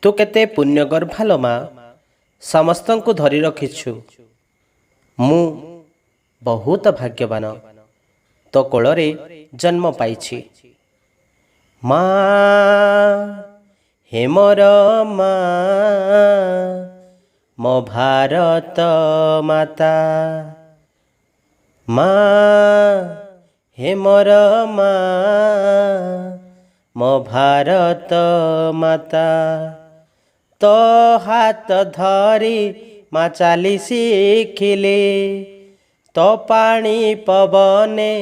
तू केते पुण्यगर्भा लो माँ समस्तंकु धरी रखिछु। मु बहुत भाग्यवान तो कोଳରେ जन्म पाइछि। माँ हे मोर माँ मो भारत माता। माँ हे मोर माँ मो भारत माता। तो हाथ धरी माँ चाली शिखिले तो पानी पवने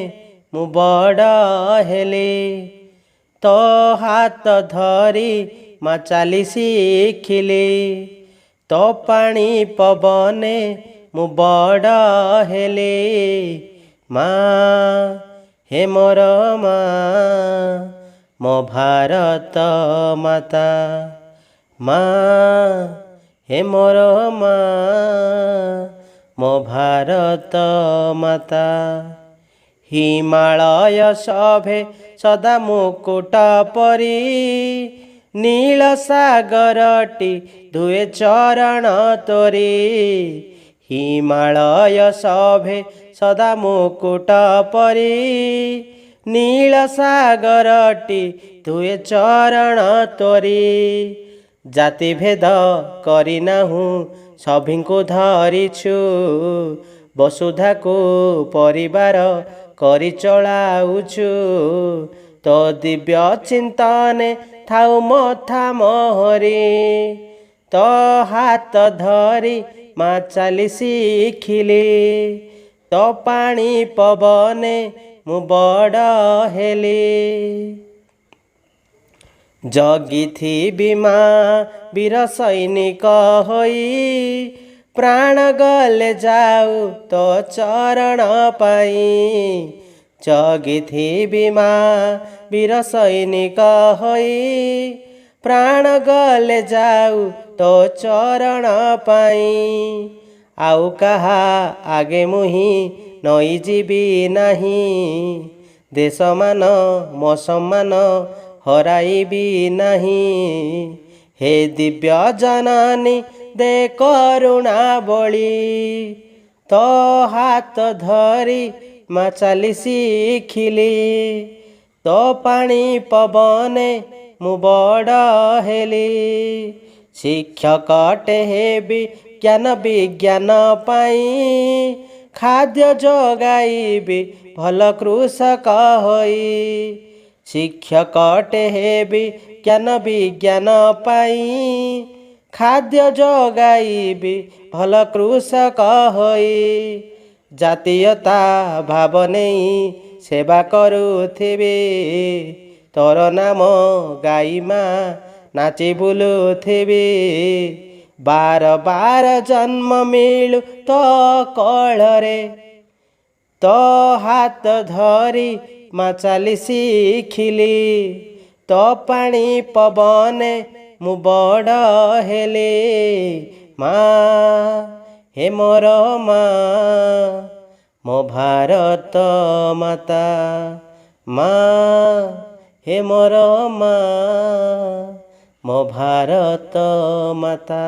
मु बड़ हेले। तो हाथ धरी माँ चाली शिखिले तो पानी पवने मु बड़ हेले। माँ हे मोर माँ मो भारत माता। माँ हे मोर माँ मो भारत माता। हिमालय सभे सदा मुकुट परी नील सागरटी धुए चरण तोरी। हिमालय सभे सदा मुकुट परी नील सागरटी धुए चरण तोरी। जाति भेद करिनाहु सभिଙ୍କୁ धरिछु वसुधा को परिवार करि चलाउछु। तो दिव्य चिंतने थाउ मथा मोहरी तो हाथ धरी माँ चाली शिखिली तो पानी पवने मु बड़ हेली। जगिथिबि माँ वीर सैनिक होई प्राण गले जाऊ तो चरण पाई। जगिथिबि माँ वीर सैनिक होई प्राण गले जाऊ तो चरण पाई। आउ कहा आगे मुही नई जीवी नहीं देश मान मो सम्मान हराइबी नहीं। हे दिव्य जननी दे करुणा बळी तो हाथ धरी माँ चाली शिखिली तो पानी पवने मु बड़ हेली। शिक्षकटे हेबी ज्ञान विज्ञान पाई खाद्य जोगाइबी भल कृषक होई। शिक्षकटे हेबी ज्ञान विज्ञान पाई खाद्य जोगाइबी भल कृषक होई। जातीयता भाव नहीं सेवा करुथिबी तोर नाम गाई माँ नाची बुलुथिबी। बार बार जन्म मिलु तो कोଳରେ तो हाथ धरी माँ चाली शिखिली तो पानी पवने मु बड़ हेले। माँ हे मोर माँ मो भारत माता। माँ हे मोर माँ मो भारत माता।